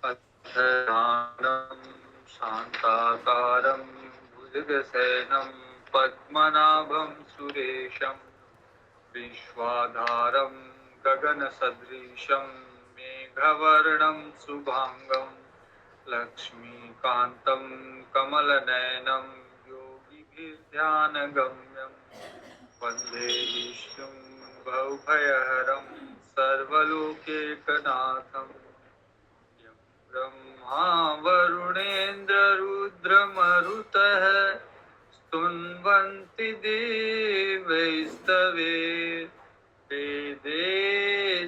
अथ ध्यानं शान्ताकारं भुजगशयनं पद्मनाभं सुरेशं विश्वाधारं गगनसदृशं मेघवर्णं शुभांगं लक्ष्मीकान्तं कमलनयनं योगिभिर्ध्यानगम्यं वन्दे विष्णुं भवभयहरं सर्वलोकैकनाथम् ब्रह्मा वरुणेन्द्ररुद्रमरुतः स्तुन्वन्ति देवैस्तवे वेदे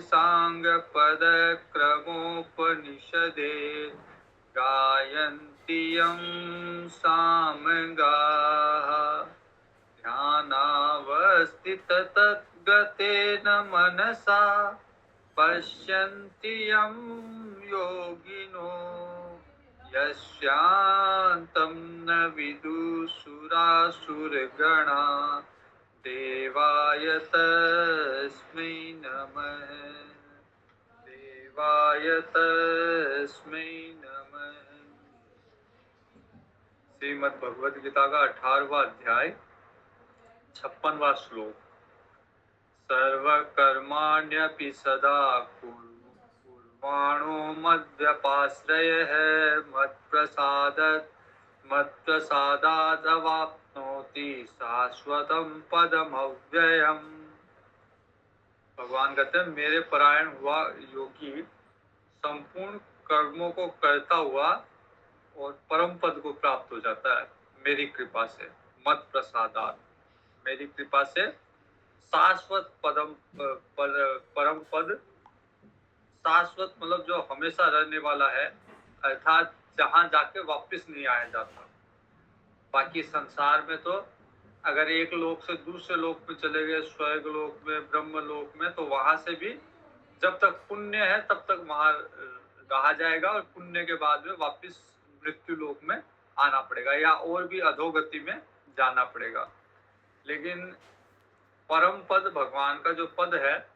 साङ्गपदक्रमोपनिषदे गायन्ति यं सामगाः ध्यानावस्थिततद्गतेन मनसा पश्यन्ति यं योगिनो यस्यान्तं न विदुषुरासुरगणा देवाय तस्मै नमः देवाय तस्मै नमः। श्रीमद् भगवद गीता का 18वां अध्याय 56वां श्लोक। सर्वकर्माण्यपि सदा कुर्वाणो मद्व्यपाश्रयः मत्प्रसादादवाप्नोति शाश्वतं पदमव्ययम्। भगवान कहते हैं मेरे परायण हुआ योगी संपूर्ण कर्मों को करता हुआ और परम पद को प्राप्त हो जाता है मेरी कृपा से। मत प्रसादात, मेरी कृपा से शाश्वत परम पद। शाश्वत मतलब जो हमेशा रहने वाला है, अर्थात जहां जाके वापस नहीं आया जाता। बाकी संसार में तो अगर एक लोक से दूसरे लोक में चले गए, स्वर्ग लोक में, ब्रह्म लोक में, तो वहां से भी जब तक पुण्य है तब तक वहां रहा जाएगा और पुण्य के बाद में वापस मृत्यु लोक में आना पड़ेगा या और भी अधोगति में जाना पड़ेगा। लेकिन परम पद भगवान का जो पद है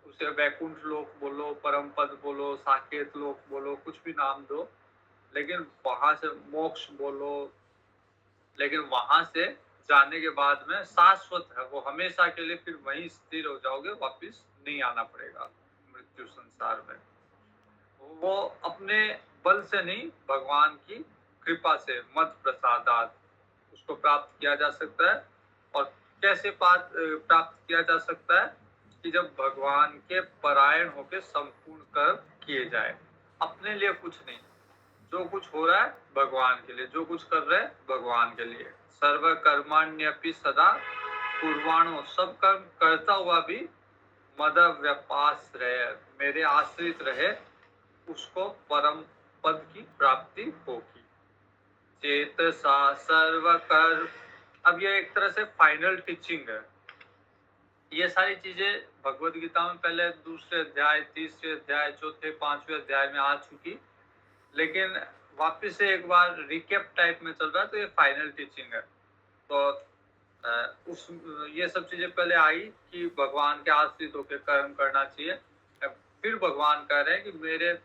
उसे वैकुंठ लोक बोलो, परम पद बोलो, साकेत लोक बोलो, कुछ भी नाम दो, लेकिन वहां से मोक्ष बोलो, लेकिन वहां से जाने के बाद में शाश्वत है वो, हमेशा के लिए फिर वहीं स्थिर हो जाओगे, वापिस नहीं आना पड़ेगा मृत्यु संसार में। वो अपने बल से नहीं, भगवान की कृपा से मत प्रसादात उसको प्राप्त किया जा सकता है। और कैसे प्राप्त किया जा सकता है कि जब भगवान के परायण होकर संपूर्ण कर्म किए जाए, अपने लिए कुछ नहीं, जो कुछ हो रहा है भगवान के लिए, जो कुछ कर रहे हैं भगवान के लिए। सर्व कर्माण्यपि सदा कुर्वाणो, सब कर्म करता हुआ भी मद व्यपाश्रय, मेरे आश्रित रहे, उसको परम पद की प्राप्ति होगी। चेतसा सर्व कर्म, अब ये एक तरह से फाइनल टीचिंग है। ये सारी चीजें भगवद गीता में पहले दूसरे अध्याय, तीसरे अध्याय, चौथे, पांचवें अध्याय में आ चुकी, लेकिन वापस से एक बार रिकेप टाइप में चल रहा है, तो ये फाइनल टीचिंग है। तो ये सब चीजें पहले आई कि भगवान के आश्रित होकर कर्म करना चाहिए। फिर भगवान कह रहे हैं कि मेरे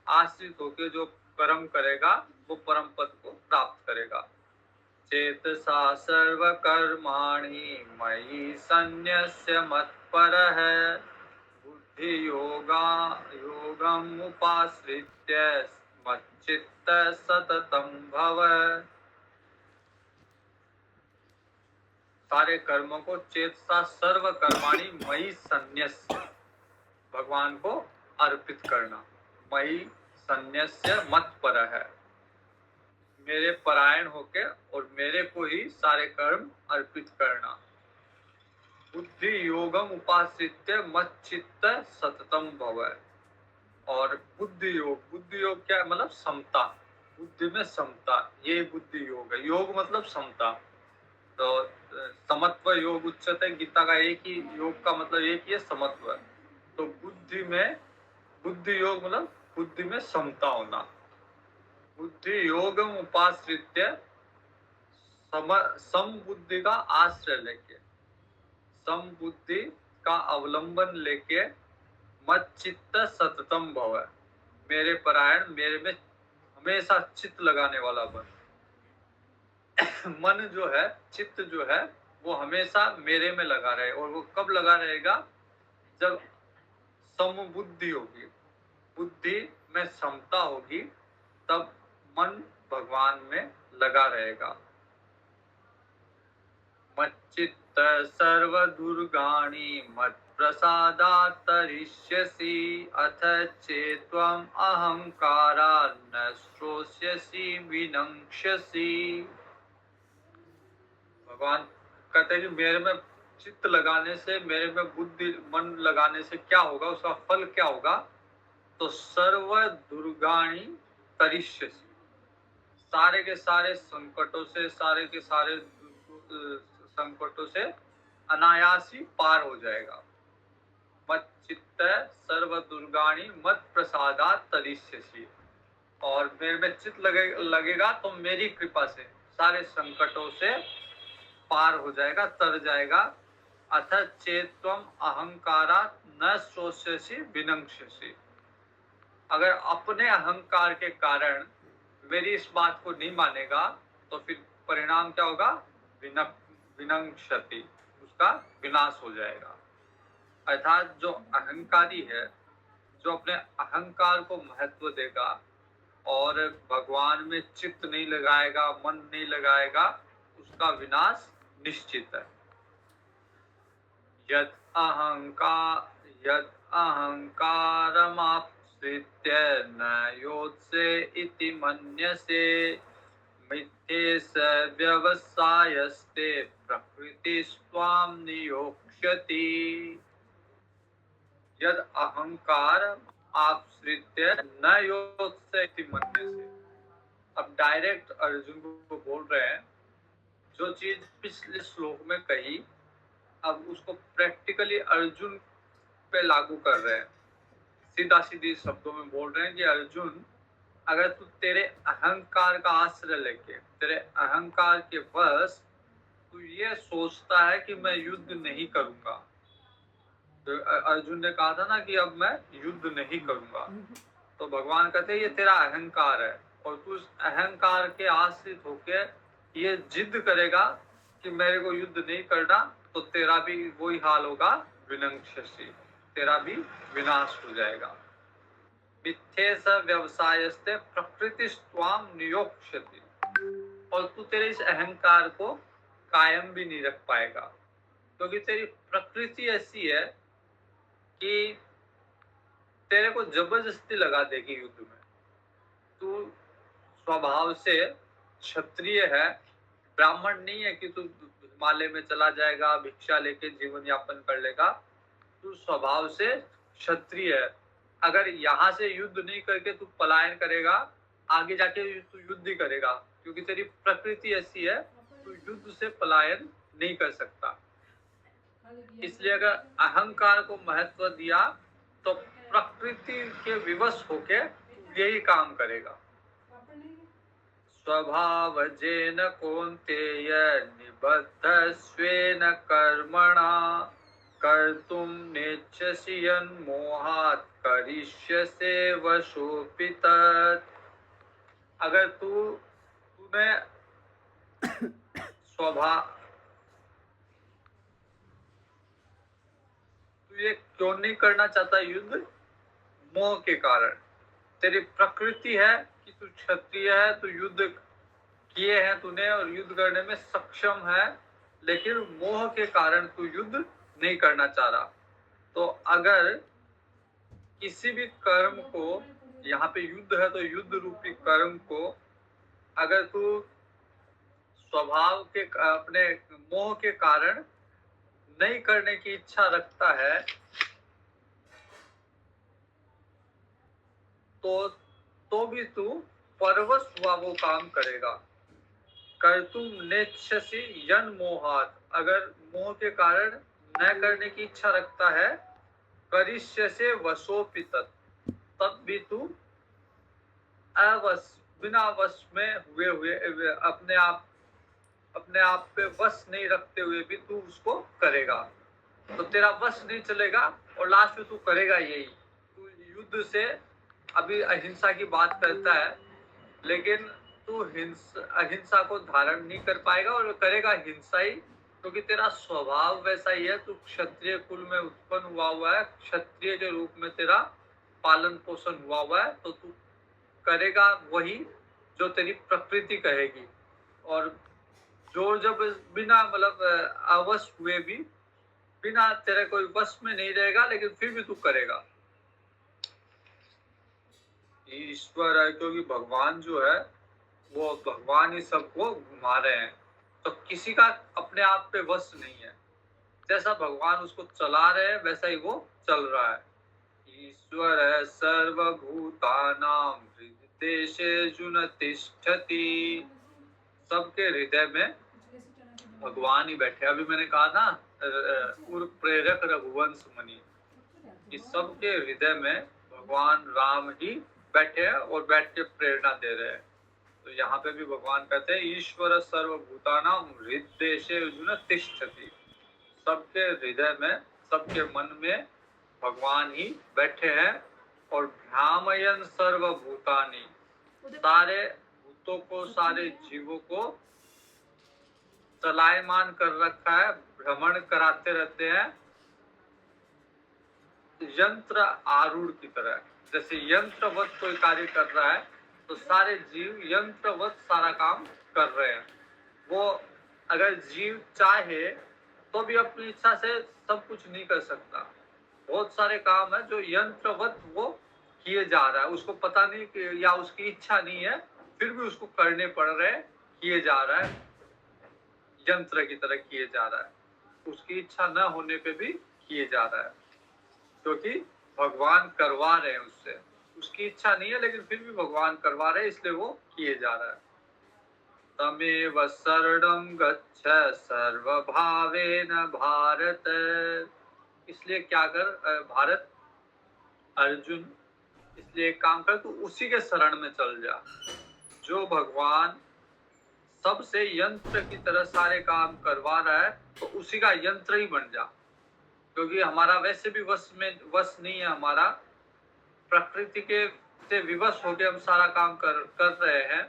आश्रित होकर जो कर्म करेगा वो परम पद को प्राप्त करेगा। चेतसा सर्व कर्माणि मयि सन्न्यस्य मत्परः बुद्धि योगम उपाश्रित्य मच्चित्त सततं भव। सारे कर्मों को चेतसा सर्व कर्माणि मयि सन्न्यस्य, भगवान को अर्पित करना। मयि सन्न्यस्य मत्परः, मेरे परायण होके और मेरे को ही सारे कर्म अर्पित करना। बुद्धि योगम उपाश्रित्य मच्चित्त सततम भव। और बुद्धि योग क्या है? मतलब समता, बुद्धि में समता, ये बुद्धि योग है। योग मतलब समता। तो समत्व योग उच्चते, गीता का एक ही योग का मतलब एक ही है, समत्व। तो बुद्धि में, बुद्धि योग मतलब बुद्धि में समता होना। बुद्धि योगम उपाश्रित्य, सम बुद्धि का आश्रय लेके, सम बुद्धि का अवलंबन लेके, मत चित्त सततम भव, मेरे परायण, मेरे में हमेशा चित्त लगाने वाला बन। मन जो है, चित्त जो है, वो हमेशा मेरे में लगा रहे, और वो कब लगा रहेगा? जब समबुद्धि होगी, बुद्धि में समता होगी, तब मन भगवान में लगा रहेगा। मच्चित्त सर्व दुर्गाणि मत् प्रसादात् तरिष्यसि अथ चेत्त्वम् अहंकारात् न श्रोष्यसि विनक्ष्यसि। भगवान कहते हैं कि मेरे में चित्त लगाने से, मेरे में बुद्धि मन लगाने से क्या होगा, उसका फल क्या होगा? तो सर्व दुर्गाणि तरिष्यसि, सारे के सारे संकटों से, सारे के सारे संकटों से अनायास ही पार हो जाएगा। मत चित्त सर्व दुर्गाणि मत प्रसादात् तरिष्यसि, और मेरे में चित्त लगेगा तो मेरी कृपा से सारे संकटों से पार हो जाएगा, तर जाएगा। अथ चेत्त्वम् अहंकारात् न शोष्यसि विनक्ष्यसि, अगर अपने अहंकार के कारण मेरी इस बात को नहीं मानेगा तो फिर परिणाम क्या होगा? विनक्ष्यति, उसका विनाश हो जाएगा। अर्थात जो अहंकारी है, जो अपने अहंकार को महत्व देगा और भगवान में चित्त नहीं लगाएगा, मन नहीं लगाएगा, उसका विनाश निश्चित है। यद अहंकारमाश्रित्य न योत्से इति मन्यसे मिथ्येष व्यवसायस्ते प्रकृतिस्त्वां नियोक्ष्यति। यद अहंकार आश्रित्य न योत्से इति मन्यसे। अब डायरेक्ट अर्जुन को बोल रहे हैं, जो चीज पिछले श्लोक में कही, अब उसको प्रैक्टिकली अर्जुन पे लागू कर रहे हैं। सीधा सीधी शब्दों में बोल रहे हैं कि अर्जुन, अगर तू तेरे अहंकार का आश्रय लेके, तेरे अहंकार के बस तू ये सोचता है कि मैं युद्ध नहीं करूंगा, तो अर्जुन ने कहा था ना कि अब मैं युद्ध नहीं करूंगा, तो भगवान कहते हैं ये तेरा अहंकार है, और तू उस अहंकार के आश्रित होके ये जिद करेगा कि मेरे को युद्ध नहीं करना, तो तेरा भी वही हाल होगा, विनक्ष्यसि, तेरा भी विनाश हो जाएगा। मिथ्येष व्यवसायस्ते प्रकृतिस्त्वां नियोक्ष्यति, और तू तेरे इस अहंकार को कायम भी नहीं रख पाएगा, क्योंकि तेरी प्रकृति ऐसी है कि तेरे को जबरदस्ती लगा देगी युद्ध में। तू स्वभाव से क्षत्रिय है, ब्राह्मण नहीं है कि तू हिमालय में चला जाएगा, भिक्षा लेके जीवन यापन कर लेगा। तू स्वभाव से क्षत्रिय है, अगर यहाँ से युद्ध नहीं करके तू पलायन करेगा, आगे जाके तू युद्ध ही करेगा, क्योंकि तेरी प्रकृति ऐसी है, तू युद्ध से पलायन नहीं कर सकता। इसलिए अगर अहंकार को महत्व दिया तो प्रकृति के विवश होके यही काम करेगा। स्वभावजेन कौन्तेय निबद्धस्वेन कर्मणा कर्तुं नेच्छसि यन्मोहात् करिष्यसे वशोऽपि तत्। अगर तूने तू ये क्यों नहीं करना चाहता युद्ध? मोह के कारण। तेरी प्रकृति है कि तू क्षत्रिय है, तू युद्ध किए हैं तूने और युद्ध करने में सक्षम है, लेकिन मोह के कारण तू युद्ध नहीं करना चाह रहा। तो अगर किसी भी कर्म को, यहाँ पे युद्ध है तो युद्ध रूपी कर्म को अगर तू स्वभाव के, अपने मोह के कारण नहीं करने की इच्छा रखता है, तो भी तू परवश हुआ वो काम करेगा। कर्तुम नेच्छसि यन मोहात्, अगर मोह के कारण न करने की इच्छा रखता है, करिष्यसे वशोऽपि तत्, तब भी तू अवश, बिना वश में हुए अपने आप पे वश नहीं रखते हुए भी तू उसको करेगा। तो तेरा वश नहीं चलेगा और लास्ट में तू करेगा यही, तू युद्ध से अभी अहिंसा की बात करता है, लेकिन तू अहिंसा को धारण नहीं कर पाएगा और करेगा हिंसा ही, क्योंकि तेरा स्वभाव वैसा ही है। तू क्षत्रिय कुल में उत्पन्न हुआ है, क्षत्रिय के रूप में तेरा पालन पोषण हुआ है, तो तू करेगा वही जो तेरी प्रकृति कहेगी। और जो जब बिना मतलब अवश हुए भी, बिना तेरे कोई वश में नहीं रहेगा, लेकिन फिर भी तू करेगा। ईश्वर है, क्योंकि भगवान जो है वो भगवान ही सबको घुमा रहे हैं, तो किसी का अपने आप पे वश नहीं है। जैसा भगवान उसको चला रहे हैं वैसा ही वो चल रहा है। ईश्वर है सर्वभूतानां हृदयेषु तिष्ठति। सबके हृदय में भगवान ही बैठे। अभी मैंने कहा ना उर प्रेरक रघुवंश मुनि, कि सबके हृदय में भगवान राम ही बैठे हैं और बैठ के प्रेरणा दे रहे हैं। तो यहाँ पे भी भगवान कहते हैं ईश्वर सर्वभूतानां हृदयेषु तिष्ठति। सबके हृदय में, सबके मन में भगवान ही बैठे हैं। और भ्रामयन सर्वभूतानि, सारे भूतों को, सारे जीवों को चलायमान कर रखा है, भ्रमण कराते रहते हैं यंत्र आरूढ़ की तरह। जैसे यंत्रवत कोई कार्य कर रहा है, तो सारे जीव यंत्रवत सारा काम कर रहे हैं। वो अगर जीव चाहे तो भी अपनी इच्छा से सब कुछ नहीं कर सकता। बहुत सारे काम है जो यंत्रवत वो किए जा रहा है, उसको पता नहीं कि, या उसकी इच्छा नहीं है, फिर भी उसको करने पड़ रहे हैं, किए जा रहा है, यंत्र की तरह किए जा रहा है। उसकी इच्छा न होने पे भी किए जा रहा है, क्योंकि भगवान करवा रहे हैं उससे। उसकी इच्छा नहीं है, लेकिन फिर भी भगवान करवा रहे हैं, इसलिए वो किए जा रहा है। तमेव शरणं गच्छ सर्वभावेन भारत। इसलिए क्या कर भारत, अर्जुन, इसलिए एक काम कर, तू उसी के शरण में चल जा जो भगवान सबसे यंत्र की तरह सारे काम करवा रहा है। तो उसी का यंत्र ही बन जा, क्योंकि हमारा वैसे भी वश नहीं है। हमारा प्रकृति के से विवश होकर हम सारा काम कर रहे हैं।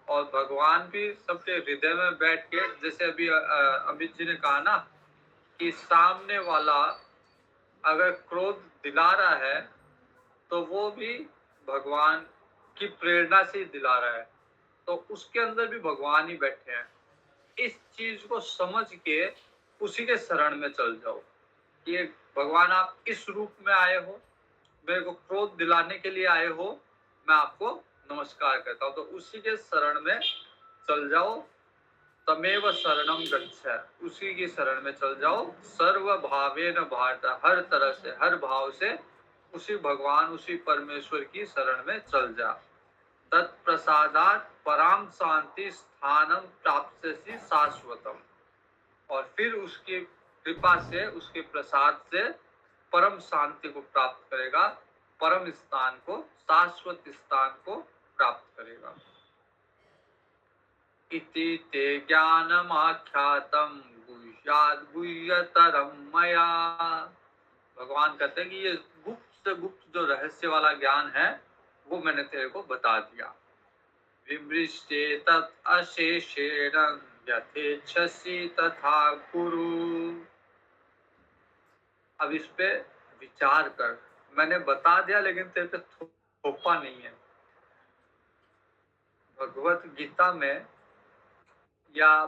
और भगवान भी सबके हृदय में बैठ के, जैसे अभी अमित जी ने कहा ना, कि सामने वाला अगर क्रोध दिला रहा है तो वो भी भगवान की प्रेरणा से ही दिला रहा है, तो उसके अंदर भी भगवान ही बैठे हैं। इस चीज को समझ के उसी के शरण में चल जाओ। ये भगवान आप किस रूप में आए हो, मेरे को क्रोध दिलाने के लिए आए हो, मैं आपको नमस्कार करता हूँ, तो उसी के शरण में चल जाओ। तमेव शरणम गच्छ, उसी की शरण में चल जाओ। सर्व भावेन भारत, हर तरह से, हर भाव से उसी भगवान, उसी परमेश्वर की शरण में चल जा। तत्प्रसादात् पराम शांति स्थानम प्राप्स्यसि शाश्वतम। और फिर उसकी कृपा से, उसके प्रसाद से परम शांति को प्राप्त करेगा, परम स्थान को, शाश्वत स्थान को प्राप्त करेगा। इति ते ज्ञानमाख्यातम गुह्याद् गुह्यतरम मया। भगवान कहते हैं कि ये गुप्त से गुप्त जो रहस्य वाला ज्ञान है, वो मैंने तेरे को बता दिया। विमृष्टे तत् अशेषेण यथेच्छसि तथा कुरु। अब इस पे विचार कर। मैंने बता दिया, लेकिन तेरे पे थोपा नहीं है। भगवत गीता में या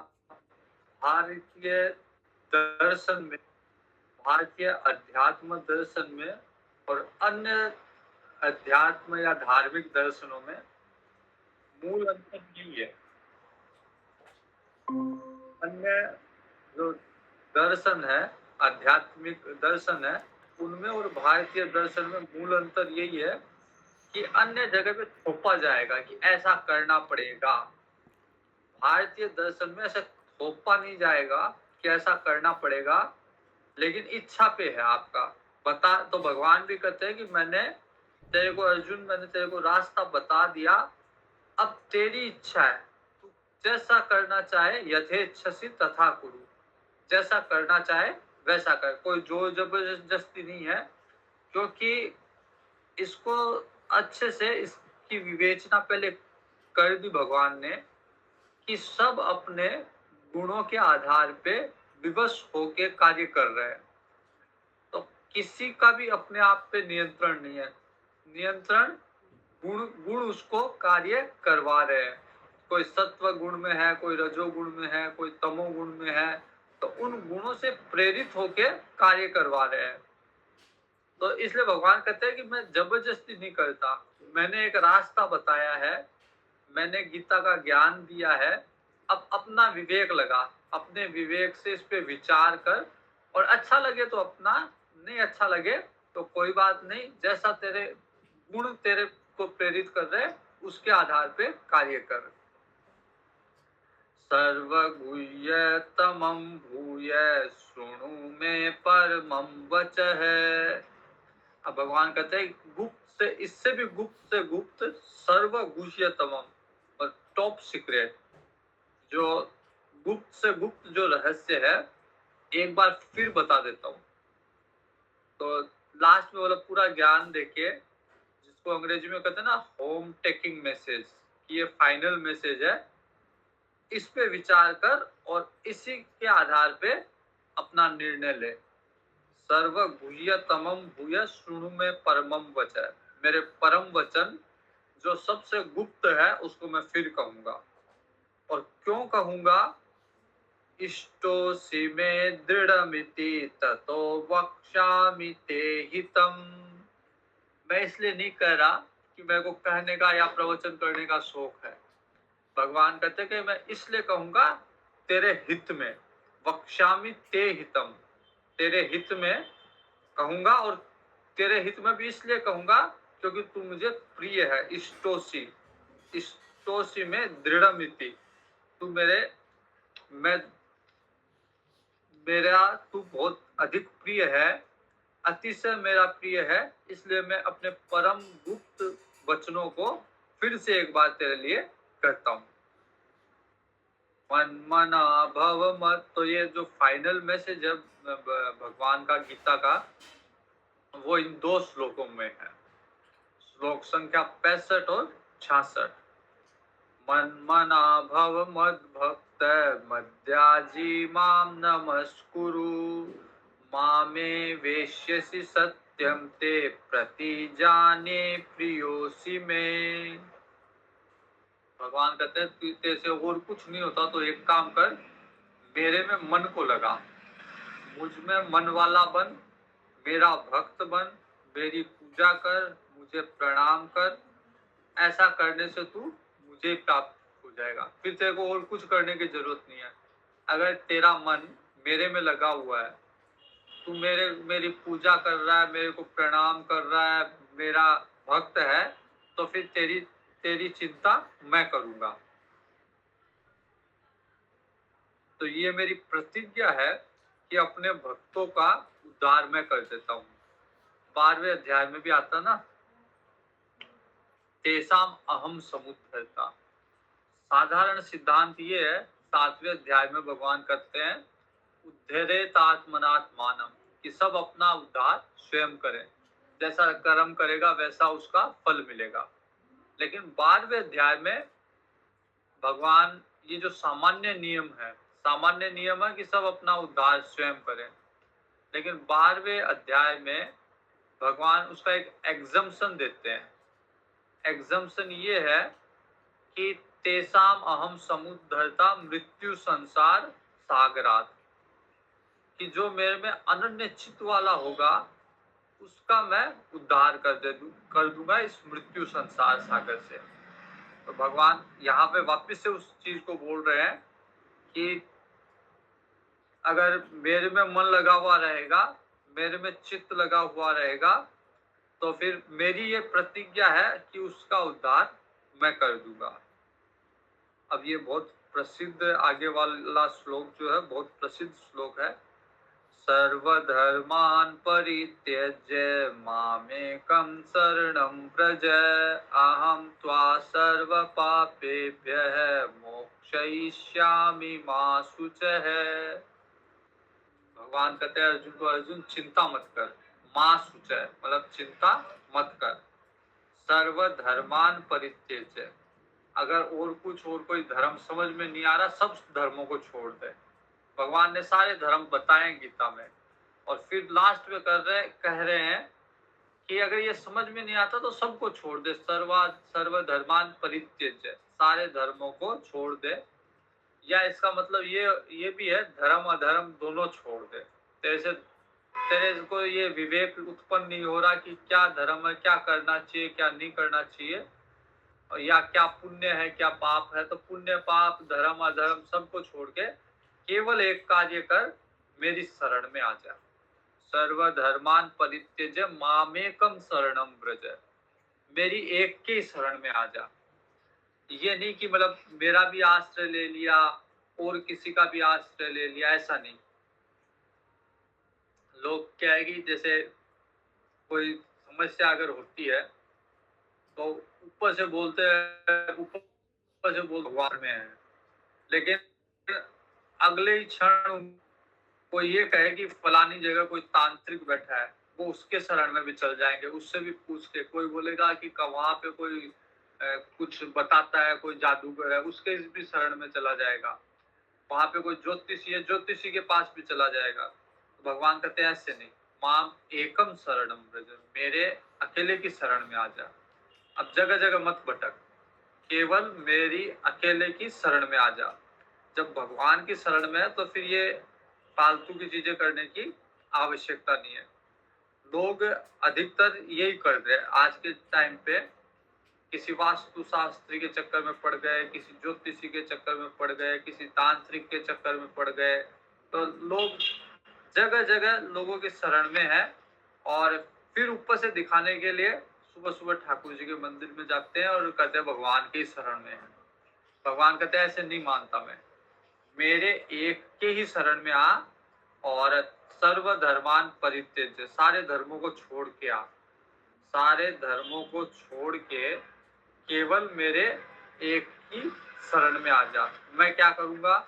भारतीय दर्शन में, भारतीय अध्यात्म दर्शन में और अन्य अध्यात्म या धार्मिक दर्शनों में मूल अंतर यही है। अन्य जो दर्शन है, आध्यात्मिक दर्शन है, उनमें और भारतीय दर्शन में मूल अंतर यही है कि अन्य जगह पे थोपा जाएगा कि ऐसा करना पड़ेगा। भारतीय दर्शन में ऐसा थोपा नहीं जाएगा कि ऐसा करना पड़ेगा, लेकिन इच्छा पे है आपका। बता तो भगवान भी कहते हैं कि मैंने तेरे को, अर्जुन, मैंने तेरे को रास्ता बता दिया, अब तेरी इच्छा है, तू जैसा करना चाहे, यथेच्छसि तथा कुरु, जैसा करना चाहे वैसा कर। कोई जोर जबरदस्ती नहीं है, क्योंकि इसको अच्छे से इसकी विवेचना पहले कर दी भगवान ने कि सब अपने गुणों के आधार पे विवश होके कार्य कर रहे हैं। तो किसी का भी अपने आप पे नियंत्रण नहीं है। नियंत्रण गुण गुण उसको कार्य करवा रहे हैं। कोई सत्व गुण में है, कोई रजोगुण में है, कोई तमोगुण में है, तो उन गुणों से प्रेरित होके कार्य करवा रहे हैं। तो इसलिए भगवान कहते हैं कि मैं जबरदस्ती नहीं करता। मैंने एक रास्ता बताया है, मैंने गीता का ज्ञान दिया है। अब अपना विवेक लगा, अपने विवेक से इस पे विचार कर, और अच्छा लगे तो अपना, नहीं अच्छा लगे तो कोई बात नहीं। जैसा तेरे गुण तेरे को प्रेरित कर रहे, उसके आधार पे कार्य कर। सर्वगुह्यतमं भूय शृणु मे परमं वचः। अब भगवान कहते हैं गुप्त से, इससे भी गुप्त सर्वगुह्यतमम, और टॉप सीक्रेट, जो गुप्त से गुप्त जो रहस्य है, एक बार फिर बता देता हूँ। तो लास्ट में मतलब पूरा ज्ञान देके, जिसको अंग्रेजी में कहते हैं ना होम टेकिंग मैसेज, ये फाइनल मैसेज है, इस पे विचार कर और इसी के आधार पे अपना निर्णय ले। सर्वगुह्यतमं भूय शृणु में परमं वचः। मेरे परम वचन जो सबसे गुप्त है उसको मैं फिर कहूंगा। और क्यों कहूंगा? इष्टोसि मे दृढ़मिति ततो वक्ष्यामि ते हितम्। मैं इसलिए नहीं कह रहा कि मेरे को कहने का या प्रवचन करने का शौक है। भगवान कहते हैं कि मैं इसलिए कहूंगा तेरे हित में, वक्ष्यामि ते हितम, तेरे हित में कहूंगा। और तेरे हित में भी इसलिए कहूंगा क्योंकि तू मुझे प्रिय है। इष्टोसी, इष्टोसी में दृढ़मिति, तू मेरा तू बहुत अधिक प्रिय है, अतिशय मेरा प्रिय है। इसलिए मैं अपने परम गुप्त वचनों को फिर से एक बार तेरे लिए कहता हूँ। मन मना भव मत। तो ये जो फाइनल मैसेज है भगवान का गीता का, वो इन 2 श्लोकों में है, श्लोक संख्या 65 और 66। मन मना भव मद भक्त मद्याजी माम नमस्कुरु, मामे वेश्यसि सत्यम ते प्रतिजाने प्रियोसि में। भगवान कहते हैं तेरे से और कुछ नहीं होता तो एक काम कर, मेरे में मन को लगा, मुझ में मन वाला बन, मेरा भक्त बन, मेरी पूजा कर, मुझे प्रणाम कर। ऐसा करने से तू मुझे प्राप्त हो जाएगा, फिर तेरे को और कुछ करने की जरूरत नहीं है। अगर तेरा मन मेरे में लगा हुआ है, तू मेरी पूजा कर रहा है, मेरे को प्रणाम कर रहा है, मेरा भक्त है, तो फिर तेरी चिंता मैं करूंगा। तो ये मेरी प्रतिज्ञा है कि अपने भक्तों का उद्धार मैं कर देता हूँ। 12वें अध्याय में भी आता ना, तेसाम अहम समुद्धरता। साधारण सिद्धांत ये है, 7वें अध्याय में भगवान कहते हैं उद्धरेत आत्मनात्मानम, कि सब अपना उद्धार स्वयं करें, जैसा कर्म करेगा वैसा उसका फल मिलेगा। लेकिन 12वें अध्याय में भगवान ये जो सामान्य नियम है कि सब अपना उद्धार स्वयं करें। लेकिन 12वें अध्याय में भगवान उसका एक एग्जम्पशन देते हैं। एग्जम्पशन ये है कि तेसाम अहम समुद्धरता मृत्यु संसार सागरात, कि जो मेरे में अनन्य चित्त वाला होगा उसका मैं उद्धार कर दूंगा इस मृत्यु संसार सागर से। तो भगवान यहाँ पे वापस से उस चीज को बोल रहे हैं कि अगर मेरे में मन लगा हुआ रहेगा, मेरे में चित्त लगा हुआ रहेगा, तो फिर मेरी ये प्रतिज्ञा है कि उसका उद्धार मैं कर दूंगा। अब ये बहुत प्रसिद्ध आगे वाला श्लोक जो है, बहुत प्रसिद्ध श्लोक है। सर्वधर्मान् परित्यज्य मामेकं शरणं व्रज, अहं त्वा सर्वपापेभ्यः मोक्षयिष्यामि मा शुचः। भगवान कहते हैं अर्जुन को, अर्जुन चिंता मत कर, मां शुचः मतलब चिंता मत कर। सर्वधर्मान् परित्यज्य। अगर और कोई धर्म समझ में नहीं आ रहा, सब धर्मों को छोड़ दे। भगवान ने सारे धर्म बताए गीता में, और फिर लास्ट में कह रहे हैं कि अगर ये समझ में नहीं आता तो सबको छोड़ दे। सर्वधर्मान् परित्यज्य, सारे धर्मों को छोड़ दे। या इसका मतलब ये भी है, धर्म अधर्म दोनों छोड़ दे। तेरे को ये विवेक उत्पन्न नहीं हो रहा कि क्या धर्म है, क्या करना चाहिए, क्या नहीं करना चाहिए, और या क्या पुण्य है, क्या पाप है, तो पुण्य पाप धर्म अधर्म सबको छोड़ के केवल एक कार्य कर, मेरी शरण में आ जा। सर्वधर्मान् परित्यज्य मामेकं शरणं व्रज, मेरी एक के शरण में आ जा। ये नहीं कि मतलब मेरा भी आश्रय ले लिया और किसी का भी आश्रय ले लिया, ऐसा नहीं। लोग क्या है कि जैसे कोई समस्या अगर होती है तो ऊपर से बोलते हैं, ऊपर से बोल भगवान में है, लेकिन अगले ही क्षण कोई ये कहे कि फलानी जगह कोई तांत्रिक बैठा है, वो उसके शरण में भी चल जाएंगे। उससे भी पूछ के कोई बोलेगा कि वहां पे कोई कुछ बताता है, कोई जादूगर है, उसके भी शरण में चला जाएगा। वहां पे कोई ज्योतिषी है, ज्योतिषी के पास भी चला जाएगा। तो भगवान कहते हैं ऐसे नहीं, माम एकम शरणम व्रज, मेरे अकेले की शरण में आ जा। अब जगह जगह मत भटक, केवल मेरी अकेले की शरण में आ जा। जब भगवान की शरण में है तो फिर ये फालतू की चीजें करने की आवश्यकता नहीं है। लोग अधिकतर यही कर रहे हैं आज के टाइम पे, किसी वास्तु शास्त्री के चक्कर में पड़ गए, किसी ज्योतिषी के चक्कर में पड़ गए, किसी तांत्रिक के चक्कर में पड़ गए। तो लोग जगह जगह लोगों के शरण में है, और फिर ऊपर से दिखाने के लिए सुबह सुबह ठाकुर जी के मंदिर में जाते हैं और कहते हैं भगवान के शरण में है। भगवान कहते हैं ऐसे नहीं मानता मैं, मेरे एक के ही शरण में आ, और सर्वधर्मान् परित्यज्य, सारे धर्मों को छोड़ के आ। सारे धर्मों को छोड़ के केवल मेरे एक ही शरण में आ जा। मैं क्या करूंगा,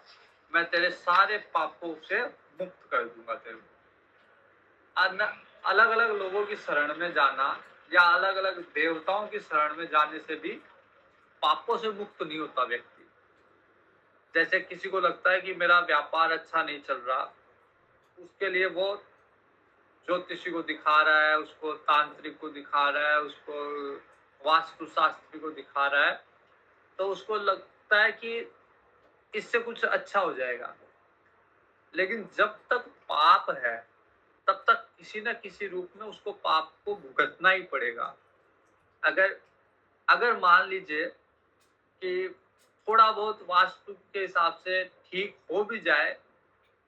मैं तेरे सारे पापों से मुक्त कर दूंगा तेरे को। अलग अलग लोगों की शरण में जाना या अलग अलग देवताओं की शरण में जाने से भी पापों से मुक्त नहीं होता व्यक्ति। जैसे किसी को लगता है कि मेरा व्यापार अच्छा नहीं चल रहा, उसके लिए वो ज्योतिषी को दिखा रहा है, उसको तांत्रिक को दिखा रहा है, उसको वास्तु शास्त्री को दिखा रहा है, तो उसको लगता है कि इससे कुछ अच्छा हो जाएगा। लेकिन जब तक पाप है तब तक किसी न किसी रूप में उसको पाप को भुगतना ही पड़ेगा। अगर अगर मान लीजिए कि थोड़ा बहुत वास्तु के हिसाब से ठीक हो भी जाए,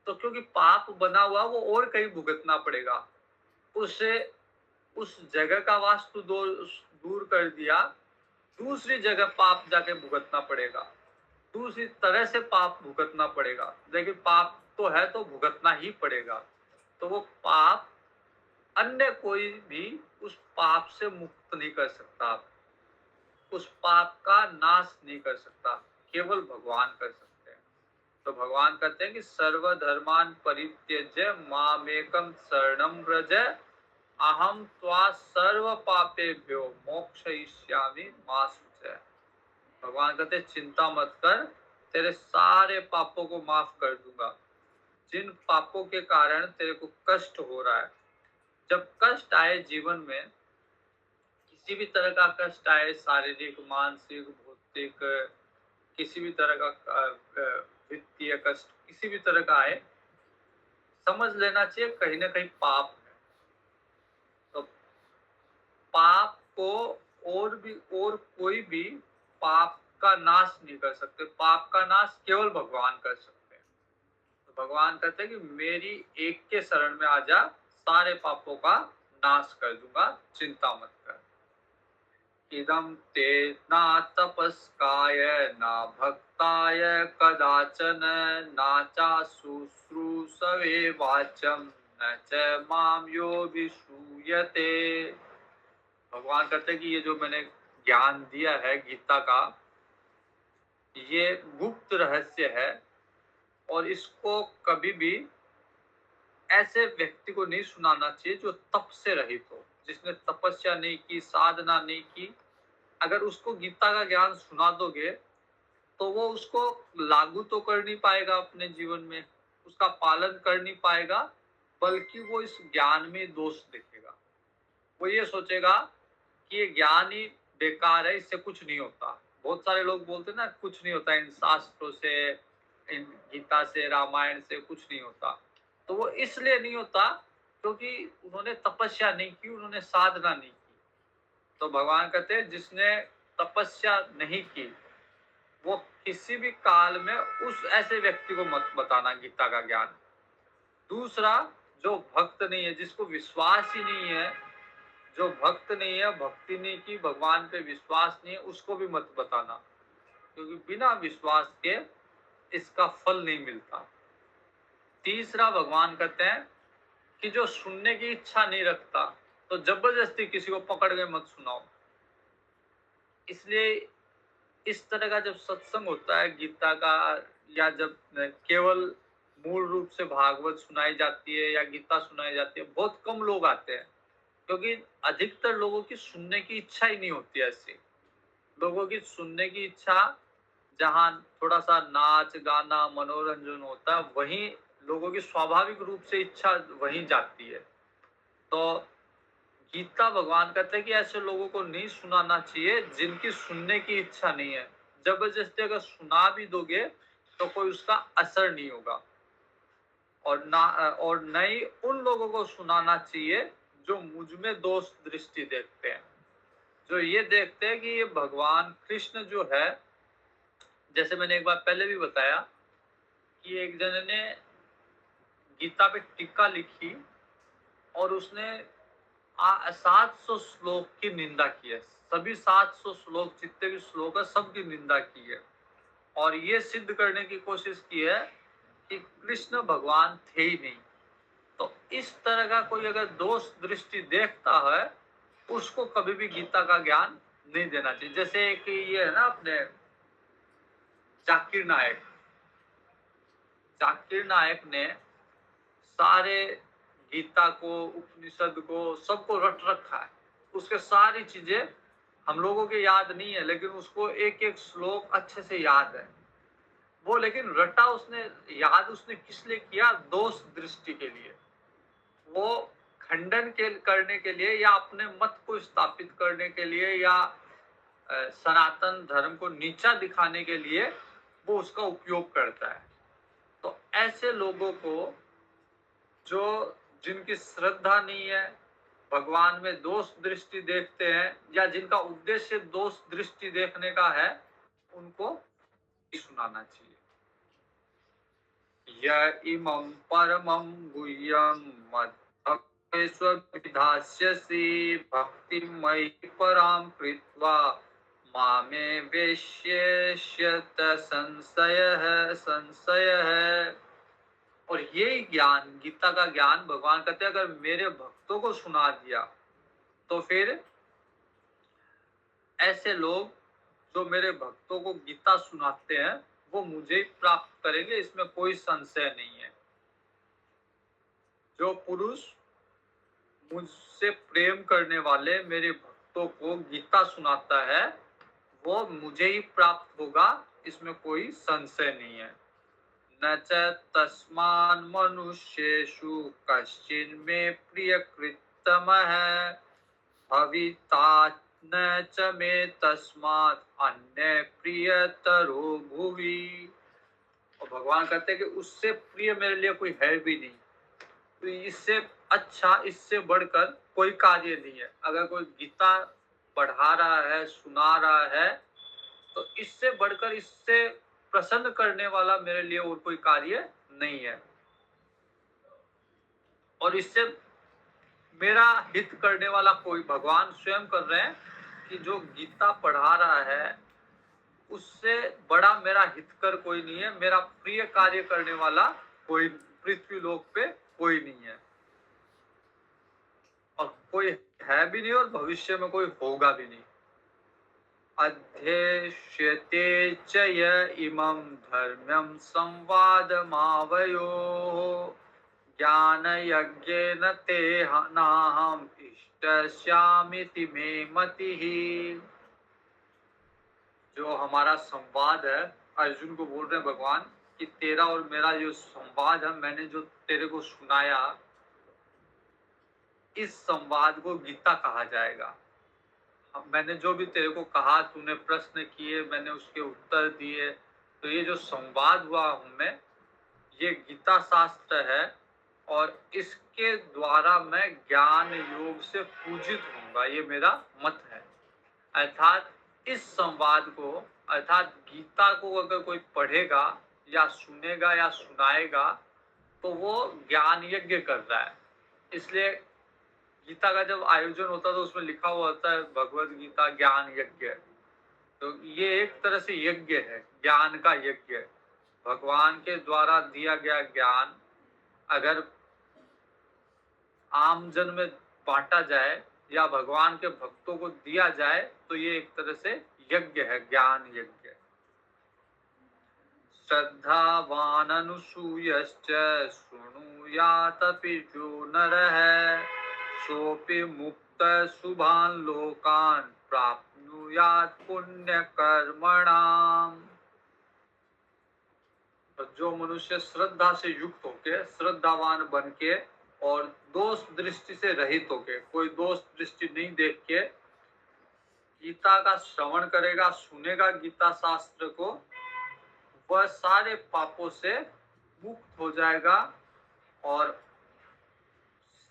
तो क्योंकि पाप बना हुआ वो और कहीं भुगतना पड़ेगा। उससे उस जगह का वास्तु दूर कर दिया, दूसरी जगह पाप जाके भुगतना पड़ेगा, दूसरी तरह से पाप भुगतना पड़ेगा। लेकिन पाप तो है तो भुगतना ही पड़ेगा। तो वो पाप अन्य कोई भी उस पाप से मुक्त नहीं कर सकता, उस पाप का नाश नहीं कर सकता, केवल भगवान कर सकते हैं। तो भगवान कहते हैं कि सर्वधर्मान् परित्यज्य मामेकं शरणं व्रज, अहम त्वा सर्व पापेभ्यो मोक्षयिष्यामि मा शुचः। भगवान कहते हैं चिंता मत कर, तेरे सारे पापों को माफ कर दूंगा। जिन पापों के कारण तेरे को कष्ट हो रहा है, जब कष्ट आए जीवन में, किसी भी तरह का कष्ट आए, शारीरिक मानसिक भौतिक, किसी भी तरह का वित्तीय कष्ट किसी भी तरह का आए, समझ लेना चाहिए कहीं ना कहीं पाप है। तो पाप को और कोई भी पाप का नाश नहीं कर सकते, पाप का नाश केवल भगवान कर सकते हैं। तो भगवान कहते हैं कि मेरी एक के शरण में आ जा, सारे पापों का नाश कर दूंगा, चिंता मत कर। इदं ते न तपस्काय न भक्ताय कदाचन न चाशुश्रूषवे वाच्यं न च मां योऽभिश्रूयते। भगवान कहते हैं कि ये जो मैंने ज्ञान दिया है गीता का, ये गुप्त रहस्य है, और इसको कभी भी ऐसे व्यक्ति को नहीं सुनाना चाहिए जो तप से रहित हो, जिसने तपस्या नहीं की, साधना नहीं की, अगर उसको गीता का ज्ञान सुना दोगे तो वो उसको लागू तो कर नहीं पाएगा अपने जीवन में, उसका पालन कर नहीं पाएगा, बल्कि वो इस ज्ञान में दोष देखेगा। वो ये सोचेगा कि ये ज्ञान ही बेकार है, इससे कुछ नहीं होता। बहुत सारे लोग बोलते हैं ना, कुछ नहीं होता इन शास्त्रों से, इन गीता से, रामायण से कुछ नहीं होता। तो वो इसलिए नहीं होता क्योंकि उन्होंने तपस्या नहीं की, उन्होंने साधना नहीं की। तो भगवान कहते हैं जिसने तपस्या नहीं की, वो किसी भी काल में उस ऐसे व्यक्ति को मत बताना गीता का ज्ञान। दूसरा, जो भक्त नहीं है, जिसको विश्वास ही नहीं है, जो भक्त नहीं है, भक्ति नहीं की, भगवान पे विश्वास नहीं है, उसको भी मत बताना, क्योंकि बिना विश्वास के इसका फल नहीं मिलता। तीसरा, भगवान कहते हैं कि जो सुनने की इच्छा नहीं रखता, तो जबरदस्ती किसी को पकड़ के मत सुनाओ। इसलिए इस तरह का जब सत्संग होता है गीता का, या जब केवल मूल रूप से भागवत सुनाई जाती है या गीता सुनाई जाती है, बहुत कम लोग आते हैं, क्योंकि अधिकतर लोगों की सुनने की इच्छा ही नहीं होती। ऐसी लोगों की सुनने की इच्छा जहाँ थोड़ा सा नाच गाना मनोरंजन होता है, वहीं लोगों की स्वाभाविक रूप से इच्छा वहीं जाती है। तो गीता भगवान कहते हैं कि ऐसे लोगों को नहीं सुनाना चाहिए जिनकी सुनने की इच्छा नहीं है। जबरदस्ती अगर सुना भी दोगे तो कोई उसका असर नहीं होगा। और न ही उन लोगों को सुनाना चाहिए जो मुझ में दोष दृष्टि देखते हैं, जो ये देखते हैं कि ये भगवान कृष्ण जो है, जैसे मैंने एक बार पहले भी बताया कि एक जन ने गीता पे टीका लिखी और उसने 700 श्लोक की निंदा की है। सभी 700 श्लोक, जितने भी श्लोक है, सबकी निंदा की है और ये सिद्ध करने की कोशिश की है कि कृष्ण भगवान थे ही नहीं। तो इस तरह का कोई अगर दोष दृष्टि देखता है, उसको कभी भी गीता का ज्ञान नहीं देना चाहिए। जैसे कि ये है ना, अपने जाकिर नायक, जाकिर नायक ने सारे गीता को, उपनिषद को, सबको रट रखा है। उसके सारी चीजें हम लोगों के याद नहीं है, लेकिन उसको एक एक श्लोक अच्छे से याद है। वो लेकिन रटा उसने, याद उसने किस लिए किया? दोष दृष्टि के लिए। वो खंडन करने के लिए, या अपने मत को स्थापित करने के लिए, या सनातन धर्म को नीचा दिखाने के लिए वो उसका उपयोग करता है। तो ऐसे लोगों को, जो जिनकी श्रद्धा नहीं है, भगवान में दोष दृष्टि देखते हैं, या जिनका उद्देश्य दोष दृष्टि देखने का है, उनको सुनाना चाहिए। य इमं परमं गुह्यं मद्भक्तेष्वभिधास्यसि भक्तिमयि परां कृत्वा मामे वेश्येष्यत संशयः। और यही ज्ञान, गीता का ज्ञान, भगवान कहते हैं अगर मेरे भक्तों को सुना दिया तो फिर ऐसे लोग जो मेरे भक्तों को गीता सुनाते हैं, वो मुझे ही प्राप्त करेंगे, इसमें कोई संशय नहीं है। जो पुरुष मुझसे प्रेम करने वाले मेरे भक्तों को गीता सुनाता है, वो मुझे ही प्राप्त होगा, इसमें कोई संशय नहीं है। न च तस्मान् मनुष्येषु कश्चिन्मे प्रियकृत्तमः भविता न च मे तस्मात् अन्य प्रियतरो भुवि। और भगवान कहते हैं कि उससे प्रिय मेरे लिए कोई है भी नहीं। तो इससे अच्छा, इससे बढ़कर कोई कार्य नहीं है। अगर कोई गीता पढ़ा रहा है, सुना रहा है, तो इससे बढ़कर, इससे प्रसन्न करने वाला मेरे लिए और कोई कार्य नहीं है। और इससे मेरा हित करने वाला कोई, भगवान स्वयं कर रहे हैं कि जो गीता पढ़ा रहा है, उससे बड़ा मेरा हितकर कोई नहीं है, मेरा प्रिय कार्य करने वाला कोई पृथ्वी लोक पे कोई नहीं है, और कोई है भी नहीं, और भविष्य में कोई होगा भी नहीं। अध्येष्यते च य इमं धर्म्यं संवादमावयोः ज्ञानयज्ञेन ते नाहम् इष्टस्यामिति मे मतिः। जो हमारा संवाद है, अर्जुन को बोल रहे हैं भगवान कि तेरा और मेरा जो संवाद है, मैंने जो तेरे को सुनाया, इस संवाद को गीता कहा जाएगा। मैंने जो भी तेरे को कहा, तूने प्रश्न किए, मैंने उसके उत्तर दिए, तो ये जो संवाद हुआ हमें, ये गीता शास्त्र है और इसके द्वारा मैं ज्ञान योग से पूजित होऊंगा, ये मेरा मत है। अर्थात इस संवाद को, अर्थात गीता को अगर कोई पढ़ेगा या सुनेगा या सुनाएगा, तो वो ज्ञान यज्ञ कर रहा है। इसलिए गीता का जब आयोजन होता है तो उसमें लिखा हुआ होता है भगवत गीता ज्ञान यज्ञ। तो ये एक तरह से यज्ञ है, ज्ञान का यज्ञ। भगवान के द्वारा दिया गया ज्ञान अगर आम जन में बांटा जाए या भगवान के भक्तों को दिया जाए, तो ये एक तरह से यज्ञ है, ज्ञान यज्ञ। श्रद्धावान अनुसूयश्च शृणुयातपि जो नरः सोऽपि मुक्त शुभान् लोकान् प्राप्नुयात् पुण्यकर्मणाम्। जो मनुष्य श्रद्धा से युक्त होके, श्रद्धावान बन के और दोष दृष्टि से रहित होके, कोई दोष दृष्टि नहीं देख के गीता का श्रवण करेगा, सुनेगा गीता शास्त्र को, वह सारे पापों से मुक्त हो जाएगा और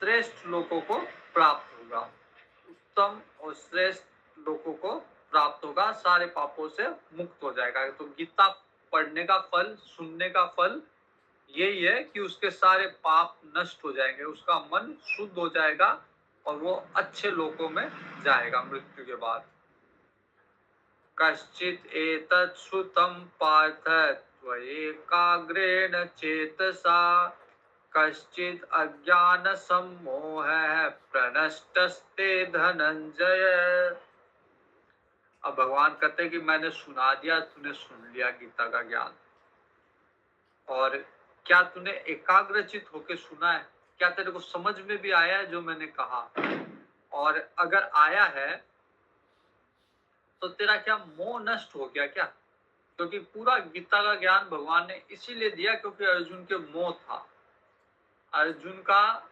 श्रेष्ठ लोगों को प्राप्त होगा, उत्तम और श्रेष्ठ लोगों को प्राप्त होगा, सारे पापों से मुक्त हो जाएगा। तो गीता पढ़ने का फल, सुनने का फल यही है कि उसके सारे पाप नष्ट हो जाएंगे, उसका मन शुद्ध हो जाएगा और वो अच्छे लोकों में जाएगा मृत्यु के बाद। कश्चित् एतत् श्रुतं पार्थ त्वयैकाग्रेण चेतसा कश्चित् अज्ञान सम्मोहः प्रनष्टस्ते धनंजय। अब भगवान कहते हैं कि मैंने सुना दिया, तूने सुन लिया गीता का ज्ञान, और क्या तूने एकाग्रचित होके सुना है? क्या तेरे को समझ में भी आया है जो मैंने कहा? और अगर आया है तो तेरा क्या मोह नष्ट हो गया क्या? क्योंकि पूरा गीता का ज्ञान भगवान ने इसीलिए दिया क्योंकि अर्जुन के मोह था। अर्जुन का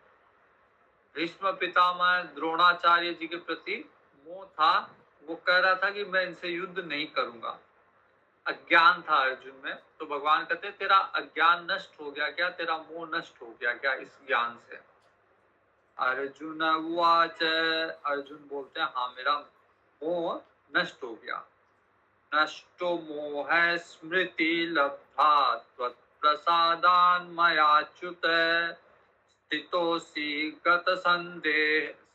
भीष्म पितामह द्रोणाचार्य जी के प्रति मोह था। वो कह रहा था कि मैं इनसे युद्ध नहीं करूंगा, अज्ञान था अर्जुन में। तो भगवान कहते तेरा अज्ञान नष्ट हो गया क्या, तेरा मोह नष्ट हो गया क्या इस ज्ञान से? अर्जुन उवाच, अर्जुन बोलते हैं हाँ मेरा मोह नष्ट हो गया। नष्टो मोह स्मृति लब्धा त्वत्प्रसादान् मयाच्युत स्थितोऽसि गत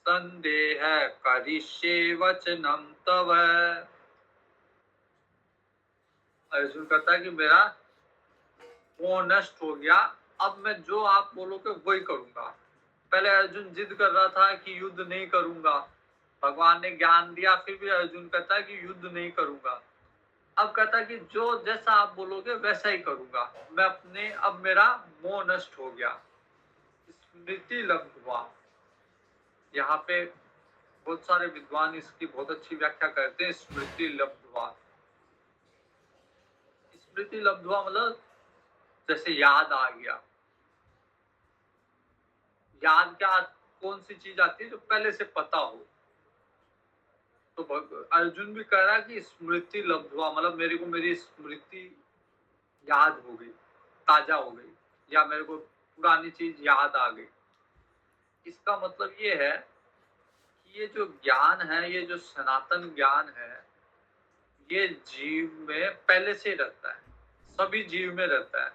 संदेह करिष्ये वचनं तव। अर्जुन कहता है कि मेरा मोह नष्ट हो गया, अब मैं जो आप बोलोगे वही करूंगा। पहले अर्जुन जिद कर रहा था कि युद्ध नहीं करूंगा, भगवान ने ज्ञान दिया फिर भी अर्जुन कहता है कि युद्ध नहीं करूंगा। अब कहता है कि जो जैसा आप बोलोगे वैसा ही करूंगा मैं अपने, अब मेरा मोह नष्ट हो गया। स्मृति लब्ध्वा, यहाँ पे बहुत सारे विद्वान इसकी बहुत अच्छी व्याख्या करते हैं। स्मृति लब्ध्वा, स्मृति लब्ध्वा मतलब जैसे याद आ गया। याद क्या, कौन सी चीज आती है जो पहले से पता हो। तो अर्जुन भी कह रहा है कि स्मृति लब्ध्वा मतलब मेरे को मेरी स्मृति याद हो गई, ताजा हो गई, या मेरे को पुरानी चीज याद आ गई। इसका मतलब ये है कि ये जो ज्ञान है, ये जो सनातन ज्ञान है, ये जीव में पहले से रहता है, सभी जीव में रहता है।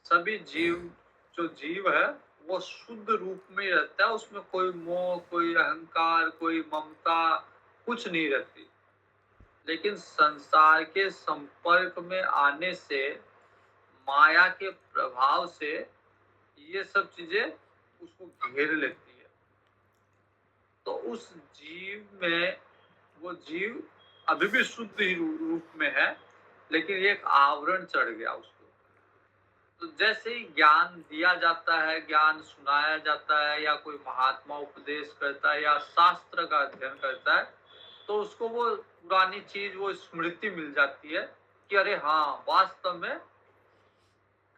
सभी जीव, जो जीव है वो शुद्ध रूप में रहता है, उसमें कोई मोह, कोई अहंकार, कोई ममता कुछ नहीं रहती। लेकिन संसार के संपर्क में आने से, माया के प्रभाव से ये सब चीजें उसको घेर लेती है। तो उस जीव में, वो जीव अभी भी शुद्ध ही रूप में है, लेकिन ये एक आवरण चढ़ गया उसको। तो जैसे ही ज्ञान दिया जाता है, ज्ञान सुनाया जाता है, या कोई महात्मा उपदेश करता है या शास्त्र का अध्ययन करता है, तो उसको वो पुरानी चीज, वो स्मृति मिल जाती है कि अरे हाँ, वास्तव में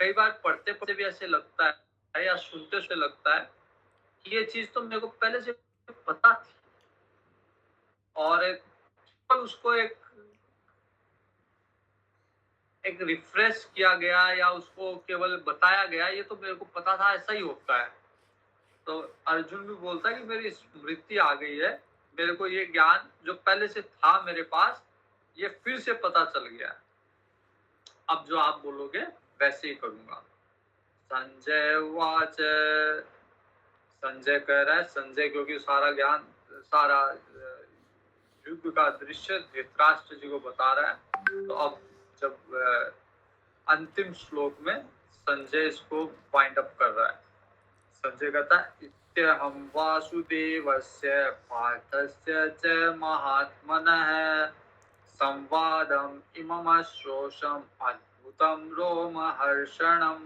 कई बार पढ़ते पढ़ते भी ऐसे लगता है या सुनते सुनते लगता है कि ये चीज तो मेरे को पहले से पता थी, और उसको एक एक रिफ्रेश किया गया या उसको केवल बताया गया, ये तो मेरे को पता था, ऐसा ही होता है। तो अर्जुन भी बोलता है कि मेरी स्मृति आ गई है, मेरे को ये ज्ञान जो पहले से था मेरे पास, ये फिर से पता चल गया। अब जो आप बोलोगे वैसे ही करूंगा। संजय वाच, संजय कह रहा है, संजय क्योंकि सारा ज्ञान, सारा युद्ध का दृश्य धृतराष्ट्र जी को बता रहा है। तो अब जब अंतिम श्लोक में संजय इसको वाइंड अप कर रहा है। संजय कहता है, इत्यहं वासुदेवस्य पार्थस्य च महात्मनः संवादम इममश्रोषम अद्भुतम रोमहर्षणम।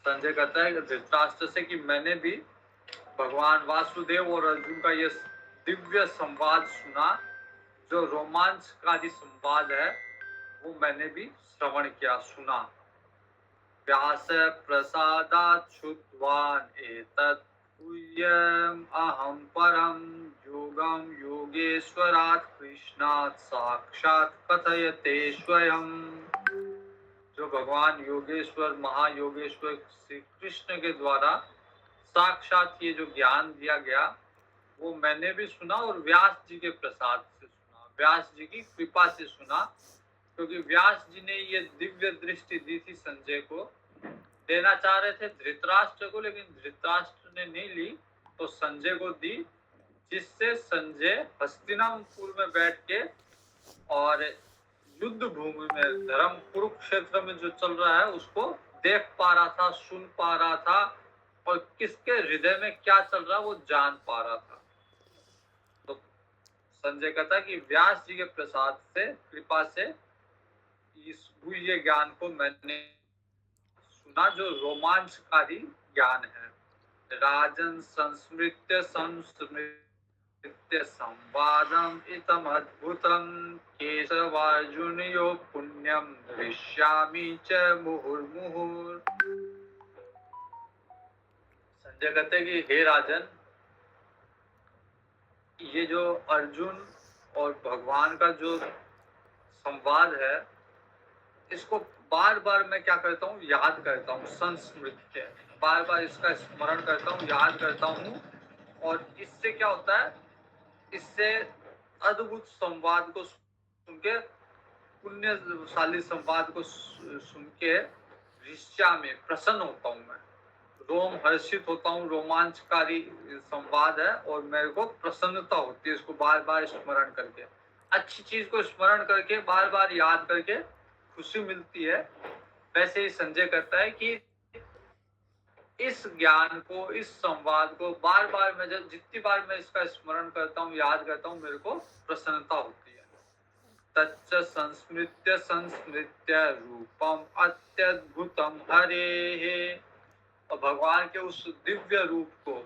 संजय कहता है धृतराष्ट्र से कि मैंने भी भगवान वासुदेव और अर्जुन का ये दिव्य संवाद सुना, जो रोमांचकारी संवाद है, वो मैंने भी श्रवण किया, सुना। व्यास प्रसादात् श्रुतवान् एतत् गुह्यम् अहं परं योगं योगेश्वरात् कृष्णात् साक्षात् कथयते स्वयं। जो भगवान योगेश्वर, महायोगेश्वर श्री कृष्ण के द्वारा साक्षात ये जो ज्ञान दिया गया, वो मैंने भी सुना और व्यास जी के प्रसाद से सुना, व्यास जी की कृपा से सुना। क्योंकि व्यास जी ने ये दिव्य दृष्टि दी थी संजय को, देना चाह रहे थे धृतराष्ट्र को, लेकिन धृतराष्ट्र ने नहीं ली, तो संजय को दी, जिससे संजय हस्तिनापुर में बैठ के और युद्ध भूमि में, धर्म कुरुक्षेत्र में जो चल रहा है उसको देख पा रहा था, सुन पा रहा था, और किसके हृदय में क्या चल रहा है वो जान पा रहा था। तो संजय कहता है कि व्यास जी के प्रसाद से, कृपा से इस गुह्य ज्ञान को मैंने सुना, जो रोमांचकारी ज्ञान है। राजन संस्मृत्य संस्मृत्य संवादम इतम अद्भुतम केशवार्जुनयो पुण्यम हृष्यामि च मुहुर्मुहुर्। संजय कहते हैं कि हे राजन, ये जो अर्जुन और भगवान का जो संवाद है, इसको बार बार मैं क्या करता हूँ, याद करता हूँ, संस्मृत्य, बार बार इसका स्मरण करता हूँ, याद करता हूँ। और इससे क्या होता है, इससे अद्भुत संवाद को सुन के, पुण्यशाली संवाद को सुन के ऋष्या में प्रसन्न होता हूँ, मैं रोम हर्षित होता हूँ। रोमांचकारी संवाद है और मेरे को प्रसन्नता होती है इसको बार बार स्मरण करके, अच्छी चीज को स्मरण करके, बार बार याद करके खुशी मिलती है। वैसे ही संजय कहता है कि इस ज्ञान को, इस संवाद को बार बार मैं जितनी बार मैं इसका स्मरण करता हूँ, याद करता हूँ, मेरे को प्रसन्नता होती है। तच्च संस्मृत्य संस्मृत्य रूपम अत्यद्भुतम हरे। और भगवान के उस दिव्य रूप को,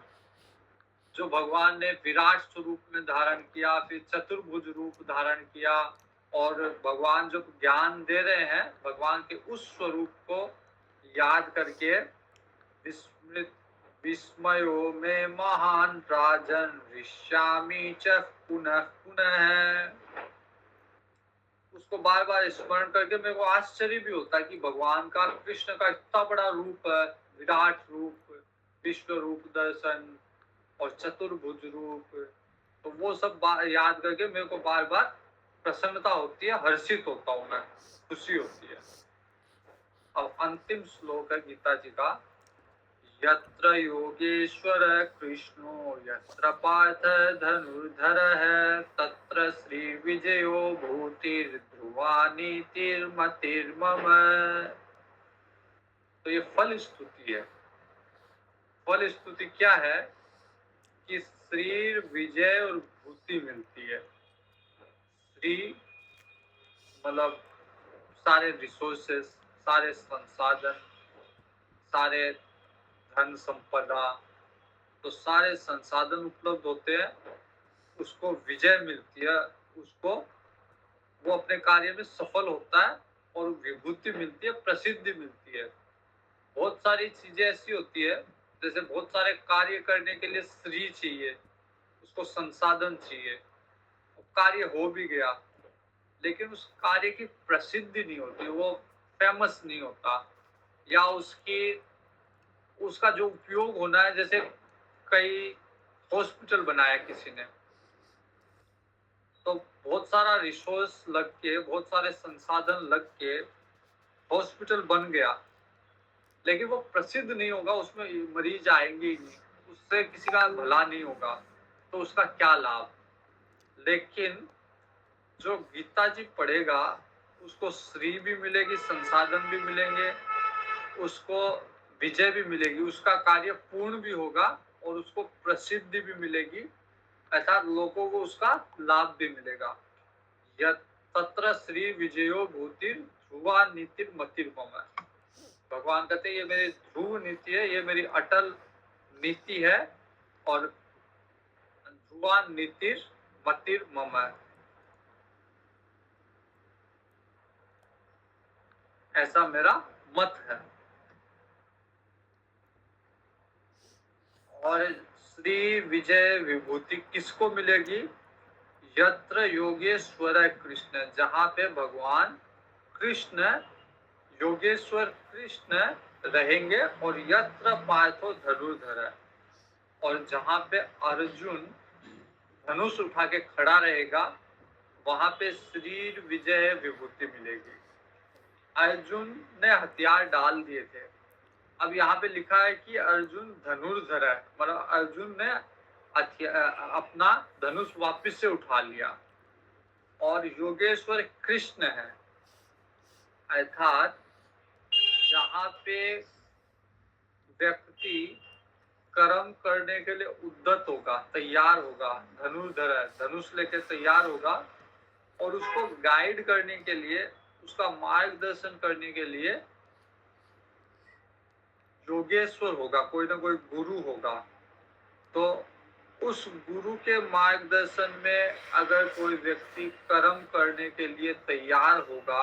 जो भगवान ने विराट स्वरूप में धारण किया, फिर चतुर्भुज रूप धारण किया, और भगवान जो ज्ञान दे रहे हैं, भगवान के उस स्वरूप को याद करके विस्मयो में महान राजन ऋष्यामि च पुनः पुनः। उसको बार बार स्मरण करके मेरे को आश्चर्य भी होता है कि भगवान का, कृष्ण का इतना बड़ा रूप है, विराट रूप, विश्व रूप दर्शन और चतुर्भुज रूप, तो वो सब याद करके मेरे को बार बार प्रसन्नता होती है, हर्षित होता हूँ मैं, खुशी होती है। अब अंतिम श्लोक है गीता जी का, यत्र योगेश्वर कृष्णो यत्र पार्थ धनुर्धरः तत्र श्री विजयो भूतिर्ध्रुवा नीतिर्मतिर्मम। तो ये फल स्तुति है। फल स्तुति क्या है कि श्री विजय और भूति मिलती है। श्री मतलब सारे रिसोर्सेस, सारे संसाधन, सारे धन संपदा, तो सारे संसाधन उपलब्ध होते हैं उसको विजय मिलती है, उसको वो अपने कार्य में सफल होता है और विभूति मिलती है, प्रसिद्धि मिलती है। बहुत सारी चीजें ऐसी होती है, जैसे बहुत सारे कार्य करने के लिए श्री चाहिए, उसको संसाधन चाहिए, कार्य हो भी गया लेकिन उस कार्य की प्रसिद्धि नहीं होती, वो फेमस नहीं होता, या उसका जो उपयोग होना है, जैसे कई हॉस्पिटल बनाया किसी ने, तो बहुत सारा रिसोर्स लग के, बहुत सारे संसाधन लग के हॉस्पिटल बन गया, लेकिन वो प्रसिद्ध नहीं होगा, उसमें मरीज आएंगे ही नहीं, उससे किसी का भला नहीं होगा, तो उसका क्या लाभ। लेकिन जो गीता जी पढ़ेगा उसको श्री भी मिलेगी, संसाधन भी मिलेंगे, उसको विजय भी मिलेगी, उसका कार्य पूर्ण भी होगा और उसको प्रसिद्धि भी मिलेगी, अर्थात लोगों को उसका लाभ भी मिलेगा। यह तत्र श्री विजयो भूतिर ध्रुवा नीतिर मतिर मम। भगवान कहते हैं ये मेरी ध्रुव नीति है, ये मेरी अटल नीति है, और ध्रुवा नीतिर मतिर मम, ऐसा मेरा मत है। और श्री विजय विभूति किसको मिलेगी? यत्र योगेश्वर कृष्ण, जहाँ पे भगवान कृष्ण, योगेश्वर कृष्ण रहेंगे, और यत्र पार्थो धनुर्धर, और जहाँ पे अर्जुन धनुष उठा के खड़ा रहेगा वहां पे श्री विजय विभूति मिलेगी। अर्जुन ने हथियार डाल दिए थे, अब यहाँ पे लिखा है कि अर्जुन धनुर्धर है, मतलब अर्जुन ने अपना धनुष वापस से उठा लिया, और योगेश्वर कृष्ण है, अर्थात जहाँ पे व्यक्ति कर्म करने के लिए उद्यत होगा, तैयार होगा, धनुर्धर है, धनुष लेके तैयार होगा, और उसको गाइड करने के लिए, उसका मार्गदर्शन करने के लिए योगेश्वर होगा, कोई ना कोई गुरु होगा। तो उस गुरु के मार्गदर्शन में अगर कोई व्यक्ति कर्म करने के लिए तैयार होगा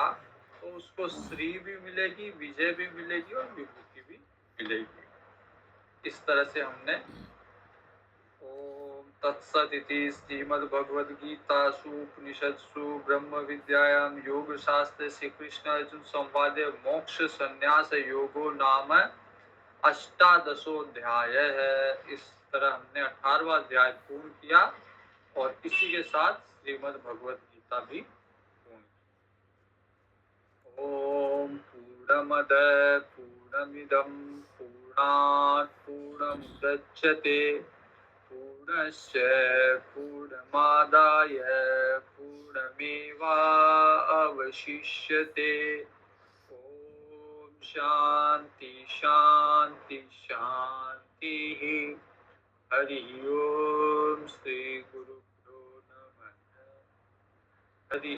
तो उसको श्री भी मिलेगी, विजय भी मिलेगी और विभूति भी मिलेगी। इस तरह से हमने ओम तत्सत इति श्रीमद्भगवद्गीतासु उपनिषत्सु ब्रह्म विद्यायां योग शास्त्रे श्री कृष्ण अर्जुन संवादे मोक्ष संन्यास योगो नाम अष्टादशोध्याय है। इस तरह हमने 18वां अध्याय पूर्ण किया और इसी के साथ श्रीमद् भगवद गीता भी पूर्ण की। ओम पूर्णमद पूर्णमिदं पूर्णात् पूर्णमुदच्यते पूर्णस्य पूर्णमादाय पूर्णमेवावशिष्यते। शांति शांति शांति। हरि ओम। श्री गुरुभ्यो नमः। हरि